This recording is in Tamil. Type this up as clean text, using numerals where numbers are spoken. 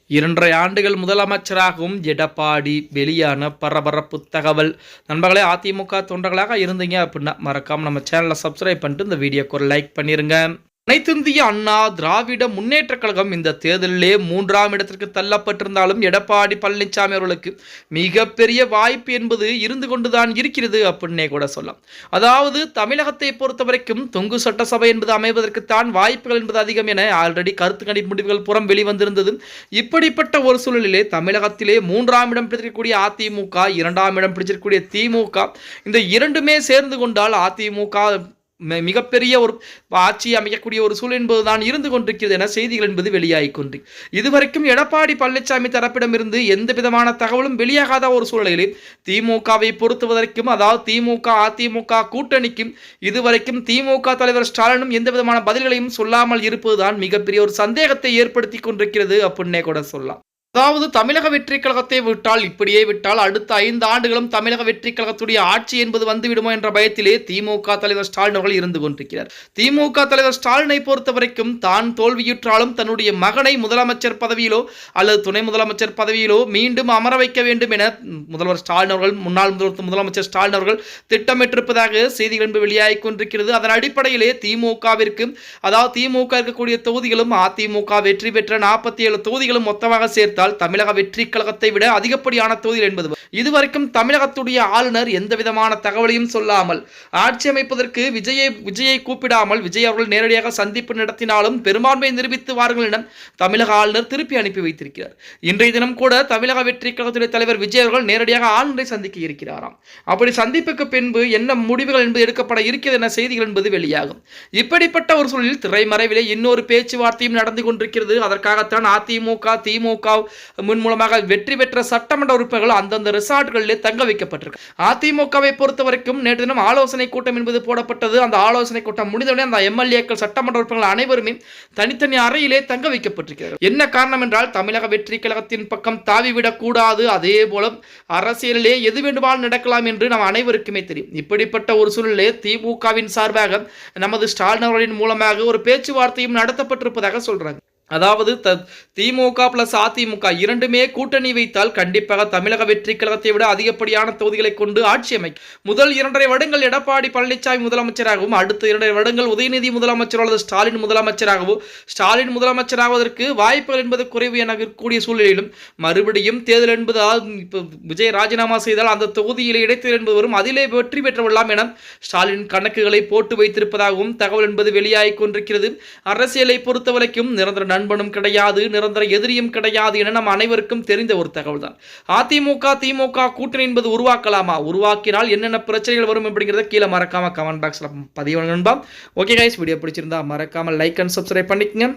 2.5 ஆண்டுகள் முதலமைச்சராகவும் எடப்பாடி வெளியான பரபரப்பு தகவல். நண்பர்களே, அதிமுக தொண்டர்களாக இருந்தீங்க அப்படின்னா மறக்காம நம்ம சேனலை சப்ஸ்கிரைப் பண்ணிட்டு இந்த வீடியோக்கு ஒரு லைக் பண்ணிருங்க. அனைத்திந்திய அண்ணா திராவிட முன்னேற்ற கழகம் இந்த தேர்தலிலே 3ஆம் இடத்திற்கு தள்ளப்பட்டிருந்தாலும் எடப்பாடி பழனிசாமி அவர்களுக்கு மிகப்பெரிய வாய்ப்பு என்பது இருந்து கொண்டுதான் இருக்கிறது அப்படின்னே கூட சொல்லலாம். அதாவது தமிழகத்தை பொறுத்த வரைக்கும் தொங்கு சட்டசபை என்பது அமைவதற்குத்தான் வாய்ப்புகள் என்பது அதிகம் என ஆல்ரெடி கருத்து கணிப்பு முடிவுகள் புறம் வெளிவந்திருந்தது. இப்படிப்பட்ட ஒரு சூழலிலே தமிழகத்திலே 3ஆம் இடம் பிடிச்சிருக்கக்கூடிய அதிமுக, 2ஆம் இடம் பிடிச்சிருக்கக்கூடிய திமுக, இந்த இரண்டுமே சேர்ந்து கொண்டால் அதிமுக மிகப்பெரிய ஒரு ஆட்சி அமைக்கக்கூடிய ஒரு சூழல் என்பதுதான் இருந்து கொண்டிருக்கிறது என செய்திகள் என்பது வெளியாகி கொண்டு இதுவரைக்கும் எடப்பாடி பழனிசாமி தரப்பிடமிருந்து எந்த விதமான தகவலும் வெளியாகாத ஒரு சூழலில் திமுகவை பொறுத்துவதற்கும், அதாவது திமுக அதிமுக கூட்டணிக்கும் இதுவரைக்கும் திமுக தலைவர் ஸ்டாலினும் எந்த விதமான பதில்களையும் சொல்லாமல் இருப்பதுதான் மிகப்பெரிய ஒரு சந்தேகத்தை ஏற்படுத்தி கொண்டிருக்கிறது அப்படின்னே கூட சொல்லலாம். அதாவது தமிழக வெற்றி கழகத்தை இப்படியே விட்டால் அடுத்த 5 ஆண்டுகளும் தமிழக வெற்றி கழகத்துடைய ஆட்சி என்பது வந்துவிடுமோ என்ற பயத்திலே திமுக தலைவர் ஸ்டாலின் அவர்கள் இருந்து கொண்டிருக்கிறார். திமுக தலைவர் ஸ்டாலினை பொறுத்த வரைக்கும் தான் தோல்வியுற்றாலும் தன்னுடைய மகனை முதலமைச்சர் பதவியிலோ அல்லது துணை முதலமைச்சர் பதவியிலோ மீண்டும் அமர வைக்க வேண்டும் என முதல்வர் ஸ்டாலின் அவர்கள், முன்னாள் முதலமைச்சர் ஸ்டாலின் அவர்கள் திட்டமிட்டிருப்பதாக செய்திகள் என்பது வெளியாகி கொண்டிருக்கிறது. அதன் அடிப்படையிலே திமுகவிற்கு, அதாவது திமுக இருக்கக்கூடிய தொகுதிகளும் அதிமுக வெற்றி பெற்ற 47 தொகுதிகளும் மொத்தமாக சேர்த்தால் தமிழக வெற்றி கழகத்தை விட அதிகப்படியான தொகுதிகள் என்பது. இதுவரைக்கும் தமிழகத்துடைய ஆளுநர் எந்த விதமான தகவலையும் சொல்லாமல், ஆட்சி அமைப்பதற்கு விஜயை கூப்பிடாமல் விஜய் அவர்கள் நேரடியாக சந்திப்பு நடத்தினாலும் பெரும்பான்மை நிரூபித்து வாருங்கள் என தமிழக ஆளுநர் திருப்பி அனுப்பி வைத்திருக்கிறார். இன்றைய தினம் கூட தமிழக வெற்றி கழகத்துடைய தலைவர் விஜய் அவர்கள் நேரடியாக ஆளுநரை சந்திக்க இருக்கிறாராம். அப்படி சந்திப்புக்கு பின்பு என்ன முடிவுகள் என்பது எடுக்கப்பட இருக்கிறது என செய்திகள் என்பது வெளியாகும். இப்படிப்பட்ட ஒரு சூழலில் திரைமறைவிலே இன்னொரு பேச்சுவார்த்தையும் நடந்து கொண்டிருக்கிறது. அதற்காகத்தான் அதிமுக திமுக மூலமாக வெற்றி பெற்ற சட்டமன்ற உறுப்பினர்கள் அந்தந்த ரிசார்ட்களிலே தங்க வைக்கப்பட்டிருக்கு. அதிமுகவை பொறுத்த வரைக்கும் நேற்று தினம் ஆலோசனை கூட்டம் என்பது போடப்பட்டது. அந்த ஆலோசனை கூட்டம் முடிந்தவுடனே அந்த எம்எல்ஏக்கள், சட்டமன்ற உறுப்பினர்கள் அனைவருமே தனித்தனி அறையிலே தங்க வைக்கப்பட்டிருக்கிறார்கள். என்ன காரணம் என்றால் தமிழக வெற்றி கழகத்தின் பக்கம் தாவிவிடக் கூடாது, அதே போல அரசியலிலே எது வேண்டுமானாலும் நடக்கலாம் என்று நாம் அனைவருக்குமே தெரியும். இப்படிப்பட்ட ஒரு சூழலிலே திமுகவின் சார்பாக நமது ஸ்டாலின் அவர்களின் மூலமாக ஒரு பேச்சுவார்த்தையும் நடத்தப்பட்டிருப்பதாக சொல்றாங்க. அதாவது திமுக பிளஸ் அதிமுக இரண்டுமே கூட்டணி வைத்தால் கண்டிப்பாக தமிழக வெற்றி கழகத்தை விட அதிகப்படியான தொகுதிகளை கொண்டு ஆட்சி அமைக்கும். முதல் 2.5 வருடங்கள் எடப்பாடி பழனிசாமி முதலமைச்சராகவும், அடுத்த 2.5 வருடங்கள் உதயநிதி முதலமைச்சர் அல்லது ஸ்டாலின் முதலமைச்சராகவும், ஸ்டாலின் முதலமைச்சராவதற்கு வாய்ப்புகள் என்பது குறைவு என இருக்கக்கூடிய சூழ்நிலையிலும் மறுபடியும் தேர்தல் என்பது விஜய் ராஜினாமா செய்தால் அந்த தொகுதியில் இடைத்தேர்தல் என்பது வரும், அதிலே வெற்றி பெற்றுவிடலாம் என ஸ்டாலின் கணக்குகளை போட்டு வைத்திருப்பதாகவும் தகவல் என்பது வெளியாகி கொண்டிருக்கிறது. அரசியலை பொறுத்தவரைக்கும் நிரந்தர நண்பனும் கிடையாது, நிரந்தர எதிரியும் கிடையாது என நம் அனைவருக்கும் தெரிந்த ஒரு தகவல் தான். அதிமுக திமுக கூட்டணி என்பது உருவாக்கலாமா, உருவாக்கினால் என்னென்ன பிரச்சனைகள் வரும் அப்படிங்கிறத கீழே மறக்காம கமெண்ட் பாக்ஸ்ல பதிவு பண்ணுங்க. ஓகே கைஸ், வீடியோ பிடிச்சிருந்தா மறக்காம லைக் அண்ட் சப்ஸ்கிரைப் பண்ணிக்கங்க.